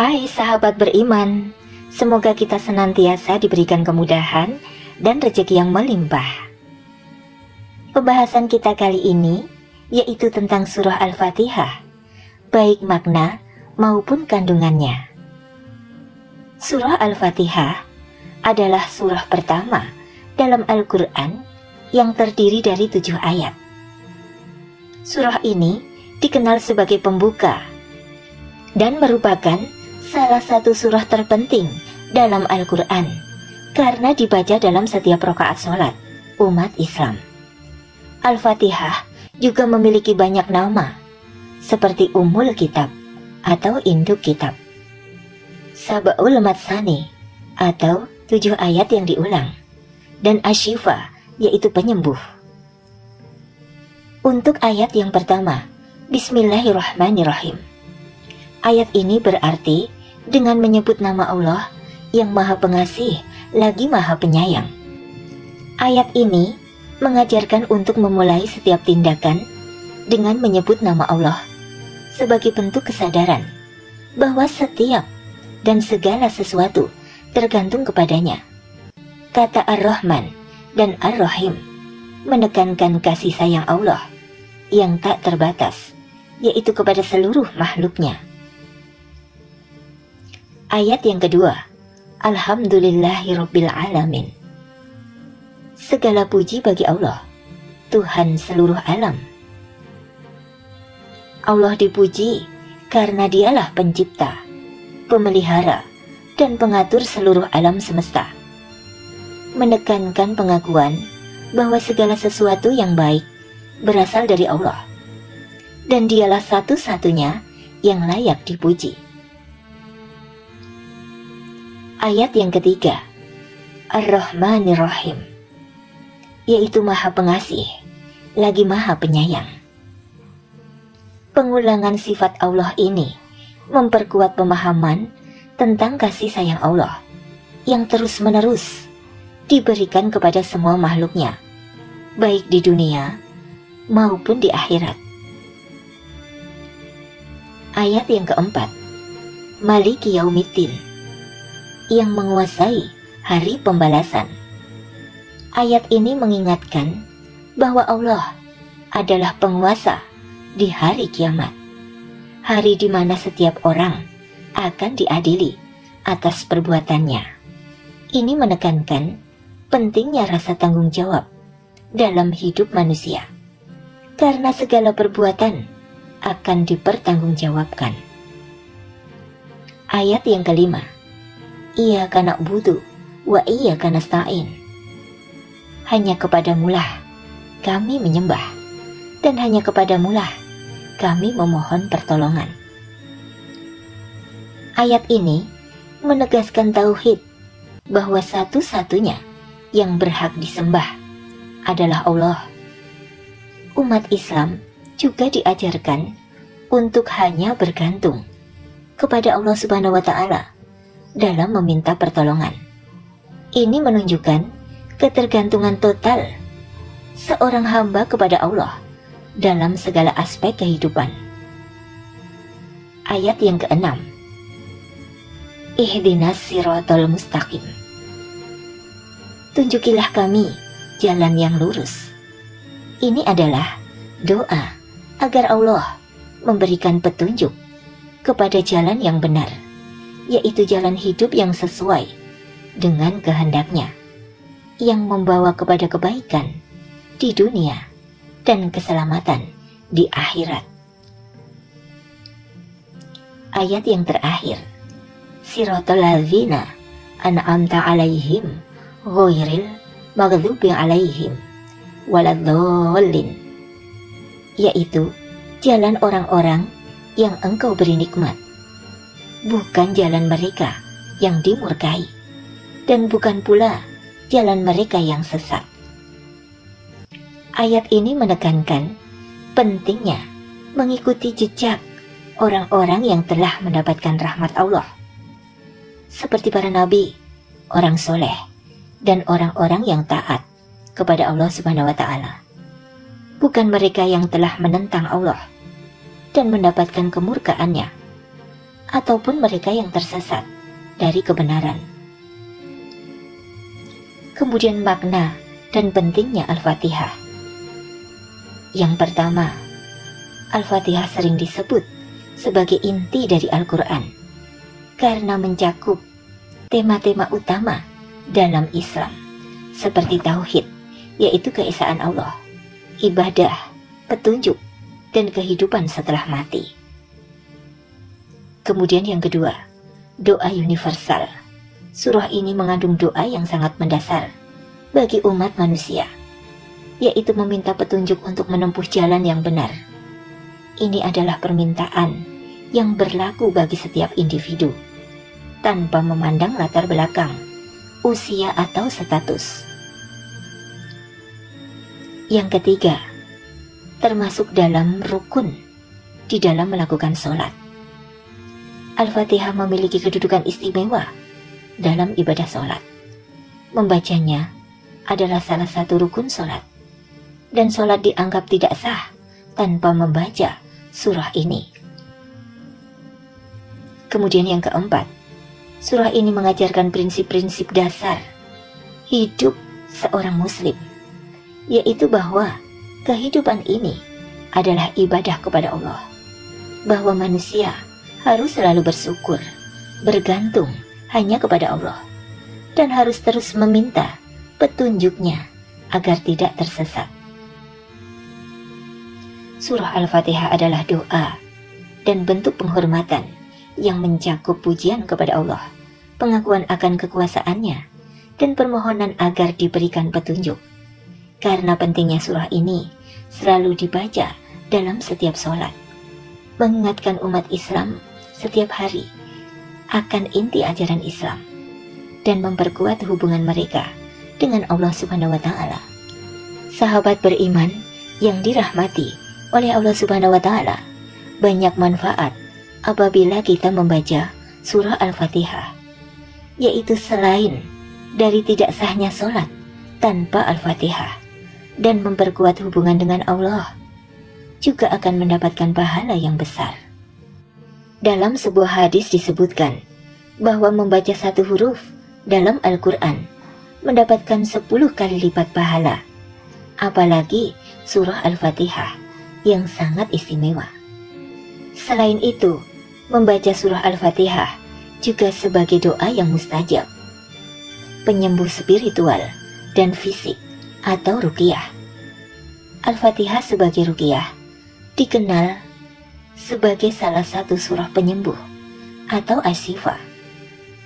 Hai sahabat beriman, semoga kita senantiasa diberikan kemudahan dan rezeki yang melimpah. Pembahasan kita kali ini yaitu tentang surah Al-Fatihah, baik makna maupun kandungannya. Surah Al-Fatihah adalah surah pertama dalam Al-Quran yang terdiri dari 7 ayat. Surah ini dikenal sebagai pembuka dan merupakan salah satu surah terpenting dalam Al-Quran karena dibaca dalam setiap rakaat sholat umat Islam. Al-Fatihah juga memiliki banyak nama seperti Ummul Kitab atau Induk Kitab, Sab'ul Matsani atau 7 ayat yang diulang, dan Asyifa yaitu penyembuh. Untuk ayat yang pertama, Bismillahirrahmanirrahim. Ayat ini berarti dengan menyebut nama Allah yang Maha Pengasih lagi Maha Penyayang. Ayat ini mengajarkan untuk memulai setiap tindakan dengan menyebut nama Allah sebagai bentuk kesadaran bahwa setiap dan segala sesuatu tergantung kepadanya. Kata Ar-Rahman dan Ar-Rahim menekankan kasih sayang Allah yang tak terbatas, yaitu kepada seluruh makhluknya. Ayat yang kedua, Alhamdulillahirabbil alamin. Segala puji bagi Allah, Tuhan seluruh alam. Allah dipuji karena Dialah pencipta, pemelihara, dan pengatur seluruh alam semesta. Menekankan pengakuan bahwa segala sesuatu yang baik berasal dari Allah, dan Dialah satu-satunya yang layak dipuji. Ayat yang ketiga, Ar-Rahmanir-Rahim, yaitu Maha Pengasih lagi Maha Penyayang. Pengulangan sifat Allah ini memperkuat pemahaman tentang kasih sayang Allah yang terus-menerus diberikan kepada semua makhluknya, baik di dunia maupun di akhirat. Ayat yang keempat, Maliki Yaumiddin, yang menguasai hari pembalasan. Ayat ini mengingatkan bahwa Allah adalah penguasa di hari kiamat, hari di mana setiap orang akan diadili atas perbuatannya. Ini menekankan pentingnya rasa tanggung jawab dalam hidup manusia, karena segala perbuatan akan dipertanggungjawabkan. Ayat yang kelima, Iyyaka na'budu wa iyyaka nasta'in. Hanya kepadamulah kami menyembah, dan hanya kepadamulah kami memohon pertolongan. Ayat ini menegaskan tauhid bahwa satu-satunya yang berhak disembah adalah Allah. Umat Islam juga diajarkan untuk hanya bergantung kepada Allah Subhanahu wa Ta'ala dalam meminta pertolongan. Ini menunjukkan ketergantungan total seorang hamba kepada Allah dalam segala aspek kehidupan. Ayat yang keenam, Ihdinas siratal mustaqim. Tunjukilah kami jalan yang lurus. Ini adalah doa agar Allah memberikan petunjuk kepada jalan yang benar, yaitu jalan hidup yang sesuai dengan kehendaknya, yang membawa kepada kebaikan di dunia dan keselamatan di akhirat. Ayat yang terakhir, Siratal ladzina an'amta alaihim ghairil maghdubi alaihim waladhdallin, yaitu jalan orang-orang yang Engkau beri nikmat, bukan jalan mereka yang dimurkai, dan bukan pula jalan mereka yang sesat. Ayat ini menekankan pentingnya mengikuti jejak orang-orang yang telah mendapatkan rahmat Allah, seperti para nabi, orang soleh, dan orang-orang yang taat kepada Allah Subhanahu wa Ta'ala, bukan mereka yang telah menentang Allah dan mendapatkan kemurkaannya. ataupun mereka yang tersesat dari kebenaran. Kemudian makna dan pentingnya Al-Fatihah. Yang pertama, Al-Fatihah sering disebut sebagai inti dari Al-Quran karena mencakup tema-tema utama dalam Islam seperti tauhid, yaitu keesaan Allah, ibadah, petunjuk, dan kehidupan setelah mati. Kemudian yang kedua, doa universal. Surah ini mengandung doa yang sangat mendasar bagi umat manusia, yaitu meminta petunjuk untuk menempuh jalan yang benar. Ini adalah permintaan yang berlaku bagi setiap individu, tanpa memandang latar belakang, usia atau status. Yang ketiga, termasuk dalam rukun di dalam melakukan sholat. Al-Fatihah memiliki kedudukan istimewa dalam ibadah sholat. Membacanya adalah salah satu rukun sholat, dan sholat dianggap tidak sah tanpa membaca surah ini. Kemudian yang keempat, surah ini mengajarkan prinsip-prinsip dasar hidup seorang muslim, yaitu bahwa kehidupan ini adalah ibadah kepada Allah, bahwa manusia harus selalu bersyukur, bergantung hanya kepada Allah, dan harus terus meminta petunjuknya agar tidak tersesat. Surah Al-Fatihah adalah doa dan bentuk penghormatan yang mencakup pujian kepada Allah, pengakuan akan kekuasaannya, dan permohonan agar diberikan petunjuk. Karena pentingnya surah ini selalu dibaca dalam setiap sholat, mengingatkan umat Islam setiap hari akan inti ajaran Islam dan memperkuat hubungan mereka dengan Allah Subhanahu wa Ta'ala. Sahabat beriman yang dirahmati oleh Allah Subhanahu wa Ta'ala, banyak manfaat apabila kita membaca surah Al-Fatihah, yaitu selain dari tidak sahnya sholat tanpa Al-Fatihah dan memperkuat hubungan dengan Allah, juga akan mendapatkan pahala yang besar. Dalam sebuah hadis disebutkan bahwa membaca satu huruf dalam Al-Quran mendapatkan 10 kali lipat pahala, apalagi surah Al-Fatihah yang sangat istimewa. Selain itu, membaca surah Al-Fatihah juga sebagai doa yang mustajab, penyembuh spiritual dan fisik atau ruqyah. Al-Fatihah sebagai ruqyah dikenal sebagai salah satu surah penyembuh atau asyifa.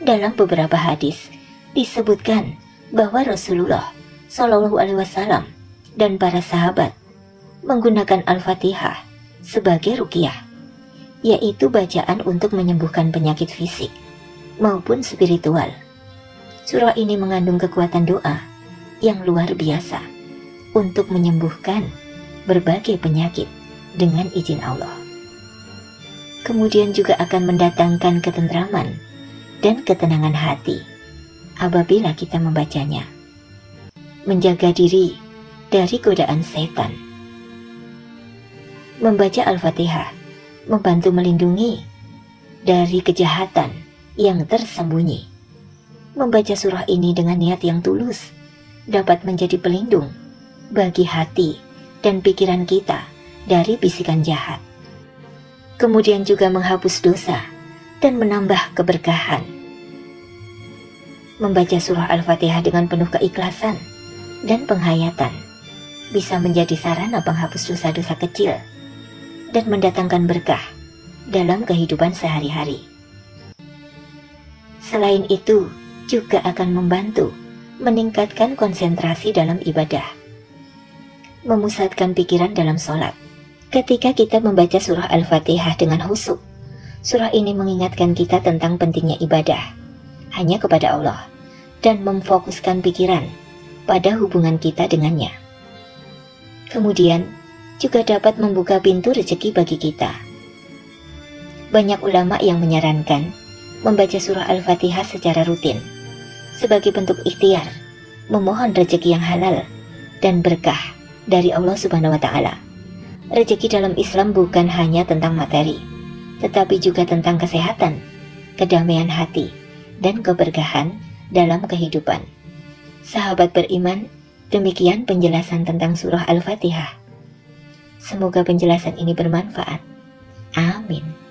Dalam beberapa hadis disebutkan bahwa Rasulullah Shallallahu Alaihi Wasallam dan para sahabat menggunakan Al-Fatihah sebagai ruqyah, yaitu bacaan untuk menyembuhkan penyakit fisik maupun spiritual. Surah ini mengandung kekuatan doa yang luar biasa untuk menyembuhkan berbagai penyakit dengan izin Allah. Kemudian juga akan mendatangkan ketentraman dan ketenangan hati apabila kita membacanya, menjaga diri dari godaan setan. Membaca Al-Fatihah membantu melindungi dari kejahatan yang tersembunyi. Membaca surah ini dengan niat yang tulus dapat menjadi pelindung bagi hati dan pikiran kita dari bisikan jahat. Kemudian juga menghapus dosa dan menambah keberkahan. Membaca surah Al-Fatihah dengan penuh keikhlasan dan penghayatan bisa menjadi sarana penghapus dosa-dosa kecil dan mendatangkan berkah dalam kehidupan sehari-hari. Selain itu, juga akan membantu meningkatkan konsentrasi dalam ibadah, memusatkan pikiran dalam sholat. Ketika kita membaca surah Al-Fatihah dengan khusyuk, surah ini mengingatkan kita tentang pentingnya ibadah hanya kepada Allah dan memfokuskan pikiran pada hubungan kita dengannya. Kemudian juga dapat membuka pintu rezeki bagi kita. Banyak ulama yang menyarankan membaca surah Al-Fatihah secara rutin sebagai bentuk ikhtiar memohon rezeki yang halal dan berkah dari Allah Subhanahu wa Ta'ala. Rezeki dalam Islam bukan hanya tentang materi, tetapi juga tentang kesehatan, kedamaian hati, dan keberkahan dalam kehidupan. Sahabat beriman, demikian penjelasan tentang surah Al-Fatihah. Semoga penjelasan ini bermanfaat. Amin.